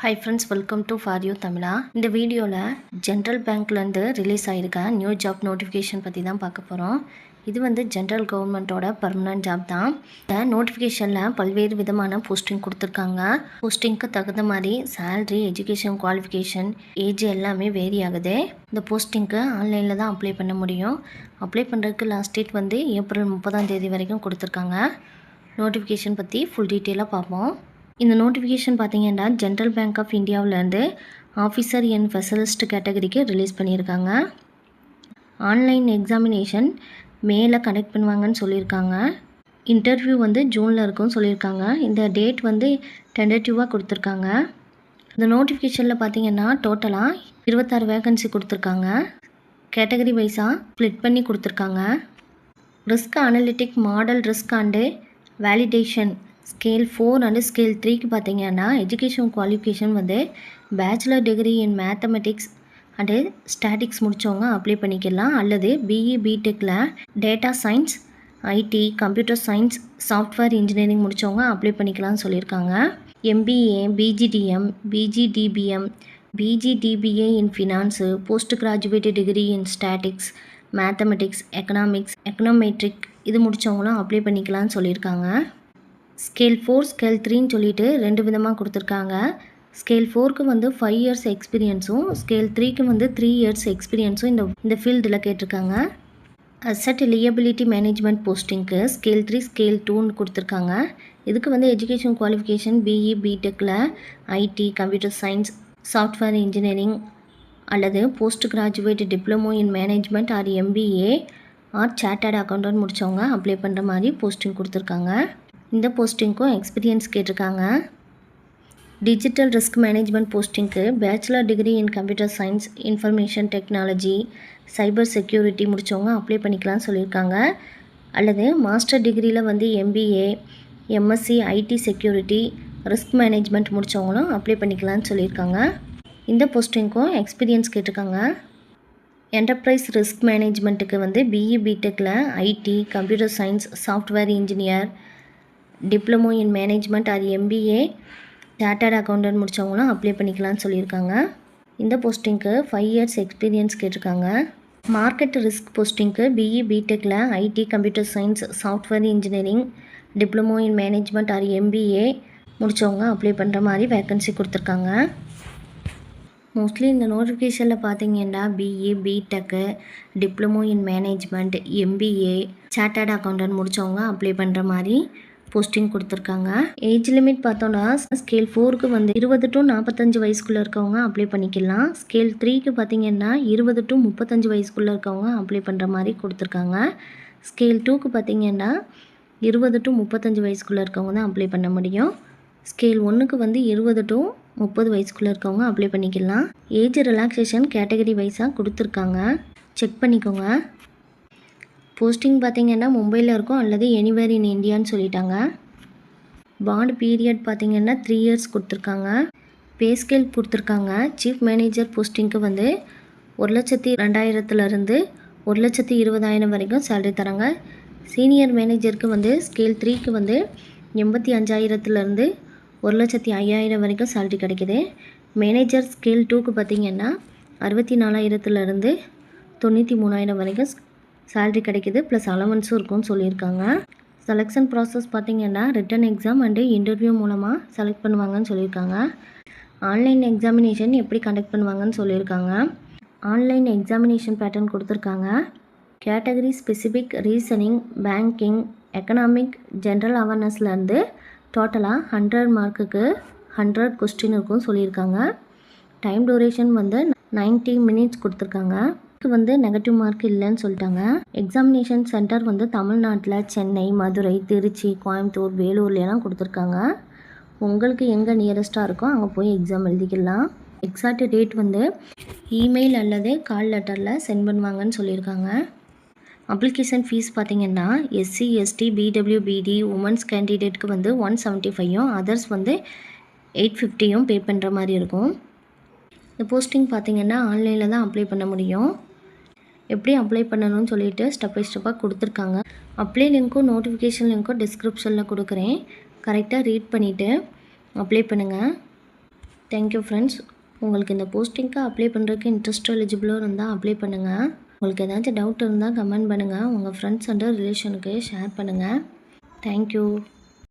Hi friends, welcome to for you Tamizha. இந்த வீடியோவில் general பேங்க்லேருந்து ரிலீஸ் ஆகிருக்க நியூ ஜாப் நோட்டிஃபிகேஷன் பற்றி தான் பார்க்க போகிறோம். இது வந்து ஜென்ரல் கவர்மெண்ட்டோட பர்மனன்ட் ஜாப் தான். இந்த நோட்டிஃபிகேஷனில் பல்வேறு விதமான போஸ்டிங் கொடுத்துருக்காங்க. போஸ்டிங்க்கு தகுந்த மாதிரி சேல்ரி, எஜுகேஷன் குவாலிஃபிகேஷன், ஏஜ் எல்லாமே வேரி ஆகுது. இந்த போஸ்டிங்க்கு ஆன்லைனில் தான் அப்ளை பண்ண முடியும். அப்ளை பண்ணுறதுக்கு லாஸ்ட் டேட் வந்து ஏப்ரல் 30 வரைக்கும் கொடுத்துருக்காங்க. நோட்டிஃபிகேஷன் பற்றி ஃபுல் டீட்டெயிலாக பார்ப்போம். இந்த நோட்டிஃபிகேஷன் பார்த்தீங்கன்னா ஜென்ரல் பேங்க் ஆஃப் இந்தியாவிலேருந்து ஆஃபீஸர் அண்ட் ஸ்பெஷலிஸ்ட் கேட்டகரிக்கு ரிலீஸ் பண்ணியிருக்காங்க. ஆன்லைன் எக்ஸாமினேஷன் மேல கனெக்ட் பண்ணுவாங்கன்னு சொல்லியிருக்காங்க. இன்டர்வியூ வந்து ஜூனில் இருக்கும்னு சொல்லியிருக்காங்க. இந்த டேட் வந்து டென்டேட்டிவாக கொடுத்துருக்காங்க. இந்த நோட்டிஃபிகேஷனில் பார்த்தீங்கன்னா டோட்டலாக 26 வேகன்சி கொடுத்துருக்காங்க. கேட்டகரி வைஸாக ஸ்ப்ளிட் பண்ணி கொடுத்துருக்காங்க. Risk analytic model risk and validation scale 4 and scale 3க்கு பார்த்தீங்கன்னா எஜுகேஷன் குவாலிஃபிகேஷன் வந்து bachelor degree in mathematics and statistics முடித்தவங்க அப்ளை பண்ணிக்கலாம். அல்லது பிஇ பிடெக்கில் data science, IT, computer science, software engineering முடித்தவங்க அப்ளை பண்ணிக்கலாம்னு சொல்லியிருக்காங்க. MBA, PGDM, PGDBM, PGDBA in finance, post graduate degree in statistics, mathematics, econometric இது முடித்தவங்களும் அப்ளை பண்ணிக்கலாம்னு சொல்லியிருக்காங்க. ஸ்கேல் 4, ஸ்கேல் 3ன்னு சொல்லிட்டு 2 விதமாக கொடுத்துருக்காங்க. ஸ்கேல் 4க்கு வந்து 5 இயர்ஸ் எக்ஸ்பீரியன்ஸும், ஸ்கேல் 3க்கு வந்து 3 இயர்ஸ் எக்ஸ்பீரியன்ஸும் இந்த ஃபீல்டில் கேட்டிருக்காங்க. அசட் லியபிலிட்டி மேனேஜ்மெண்ட் போஸ்டிங்க்கு ஸ்கேல் 3, ஸ்கேல் 2ன்னு கொடுத்துருக்காங்க. இதுக்கு வந்து எஜுகேஷன் குவாலிஃபிகேஷன் பிஇ பிடெக்கில் IT, computer science, software engineering அல்லது post graduate diploma in management or MBA or chartered accountant முடித்தவங்க அப்ளை பண்ணுற மாதிரி போஸ்டிங் கொடுத்துருக்காங்க. இந்த போஸ்டிங்க்கும் எக்ஸ்பீரியன்ஸ் கேட்டிருக்காங்க. டிஜிட்டல் ரிஸ்க் மேனேஜ்மெண்ட் போஸ்டிங்க்கு bachelor degree in computer science, information technology, cyber security முடித்தவங்க அப்ளை பண்ணிக்கலாம்னு சொல்லியிருக்காங்க. அல்லது மாஸ்டர் டிகிரியில் வந்து MBA, MSc IT security, risk management முடித்தவங்களும் அப்ளை பண்ணிக்கலாம்னு சொல்லியிருக்காங்க. இந்த போஸ்டிங்க்கும் எக்ஸ்பீரியன்ஸ் கேட்டிருக்காங்க. என்டர்பிரைஸ் ரிஸ்க் மேனேஜ்மெண்ட்டுக்கு வந்து பிஇ பிடெக்கில் IT, computer science, software engineer, diploma in management or MBA, chartered accountant முடித்தவங்களும் அப்ளை பண்ணிக்கலாம்னு சொல்லியிருக்காங்க. இந்த போஸ்டிங்க்கு 5 இயர்ஸ் எக்ஸ்பீரியன்ஸ் கேட்டிருக்காங்க. மார்க்கெட் ரிஸ்க் போஸ்டிங்க்கு பிஇ பிடெக்கில் IT, computer science, software engineering, diploma in management or MBA முடித்தவங்க அப்ளை பண்ணுற மாதிரி வேக்கன்சி கொடுத்துருக்காங்க. மோஸ்ட்லி இந்த நோட்டிஃபிகேஷனில் பார்த்தீங்கன்னா BE BTech, diploma in management, MBA, chartered accountant முடித்தவங்க அப்ளை பண்ணுற மாதிரி போஸ்டிங் கொடுத்துருக்காங்க. ஏஜ் லிமிட் பார்த்தோன்னா ஸ்கேல் 4க்கு வந்து 20 to 45 வயசுக்குள்ளே இருக்கவங்க அப்ளை பண்ணிக்கலாம். ஸ்கேல் 3க்கு பார்த்தீங்கன்னா 20 to 35 வயசுக்குள்ளே இருக்கவங்க அப்ளை பண்ணுற மாதிரி கொடுத்துருக்காங்க. ஸ்கேல் 2க்கு பார்த்தீங்கன்னா 20 to 35 வயசுக்குள்ளே இருக்கவங்க தான் அப்ளை பண்ண முடியும். ஸ்கேல் 1க்கு வந்து 20 to 30 வயசுக்குள்ளே இருக்கவங்க அப்ளை பண்ணிக்கலாம். ஏஜ் ரிலாக்ஸேஷன் கேட்டகரி வைஸாக கொடுத்துருக்காங்க, செக் பண்ணிக்கோங்க. போஸ்டிங் பார்த்தீங்கன்னா மும்பையில் இருக்கும் அல்லது எனிவேர் இன் இந்தியான்னு சொல்லிட்டாங்க. பாண்ட் பீரியட் பார்த்தீங்கன்னா 3 இயர்ஸ் கொடுத்துருக்காங்க. பே ஸ்கேல் கொடுத்துருக்காங்க. சீஃப் மேனேஜர் போஸ்டிங்க்கு வந்து 1,02,000 1,20,000 வரைக்கும் சேலரி தராங்க. சீனியர் மேனேஜருக்கு வந்து ஸ்கேல் 3க்கு வந்து 85,000 1,05,000 வரைக்கும் சேலரி கிடைக்கிது. மேனேஜர் ஸ்கேல் 2க்கு பார்த்தீங்கன்னா 64,000 93,000 வரைக்கும் சேலரி கிடைக்கிது. ப்ளஸ் அலவன்ஸும் இருக்கும்னு சொல்லியிருக்காங்க. செலெக்ஷன் ப்ராசஸ் பார்த்திங்கன்னா ரிட்டன் எக்ஸாம் அண்டு இன்டர்வியூ மூலமாக செலக்ட் பண்ணுவாங்கன்னு சொல்லியிருக்காங்க. ஆன்லைன் எக்ஸாமினேஷன் எப்படி கண்டக்ட் பண்ணுவாங்கன்னு சொல்லியிருக்காங்க. ஆன்லைன் எக்ஸாமினேஷன் பேட்டர்ன் கொடுத்துருக்காங்க. Category specific reasoning, banking, economic, general அவேர்னஸ்லேருந்து டோட்டலாக 100 மார்க்குக்கு 100 கொஸ்டின் இருக்கும்னு சொல்லியிருக்காங்க. டைம் டூரேஷன் வந்து 90 மினிட்ஸ் கொடுத்துருக்காங்க. வந்து நெகட்டிவ் மார்க் இல்லைன்னு சொல்லிட்டாங்க. எக்ஸாமினேஷன் சென்டர் வந்து தமிழ்நாட்டில் சென்னை, மதுரை, திருச்சி, கோயம்புத்தூர், வேலூர்லாம் கொடுத்துருக்காங்க. உங்களுக்கு எங்கே நியரஸ்ட்டாக இருக்கோ அங்கே போய் எக்ஸாம் எழுதிக்கலாம். எக்ஸாக்ட் டேட் வந்து இமெயில் அல்லது கால் லெட்டரில் சென்ட் பண்ணுவாங்கன்னு சொல்லியிருக்காங்க. அப்ளிகேஷன் ஃபீஸ் பார்த்திங்கன்னா எஸ்சி, எஸ்டி, பிடபிள்யூபிடி உமன்ஸ் கேண்டிடேட்க்கு வந்து 175யும் அதர்ஸ் வந்து 850யும் பே பண்ணுற மாதிரி இருக்கும். இந்த போஸ்டிங் பார்த்திங்கன்னா ஆன்லைனில் தான் அப்ளை பண்ண முடியும். எப்படி அப்ளை பண்ணணும்னு சொல்லிட்டு ஸ்டெப் பை ஸ்டெப்பாக கொடுத்துருக்காங்க. அப்ளை லிங்க்கும் நோட்டிஃபிகேஷன் லிங்க்கும் டிஸ்கிரிப்ஷனில் கொடுக்குறேன். கரெக்டாக ரீட் பண்ணிவிட்டு அப்ளை பண்ணுங்கள். Thank you friends. உங்களுக்கு இந்த போஸ்டிங்க்கு அப்ளை பண்ணுறதுக்கு இன்ட்ரெஸ்ட் எலிஜிபிளாக இருந்தால் அப்ளை பண்ணுங்கள். உங்களுக்கு ஏதாச்சும் டவுட் இருந்தால் கமெண்ட் பண்ணுங்கள். உங்கள் ஃப்ரெண்ட்ஸ் அண்ட் ரிலேஷனுக்கு ஷேர் பண்ணுங்கள். தேங்க்யூ.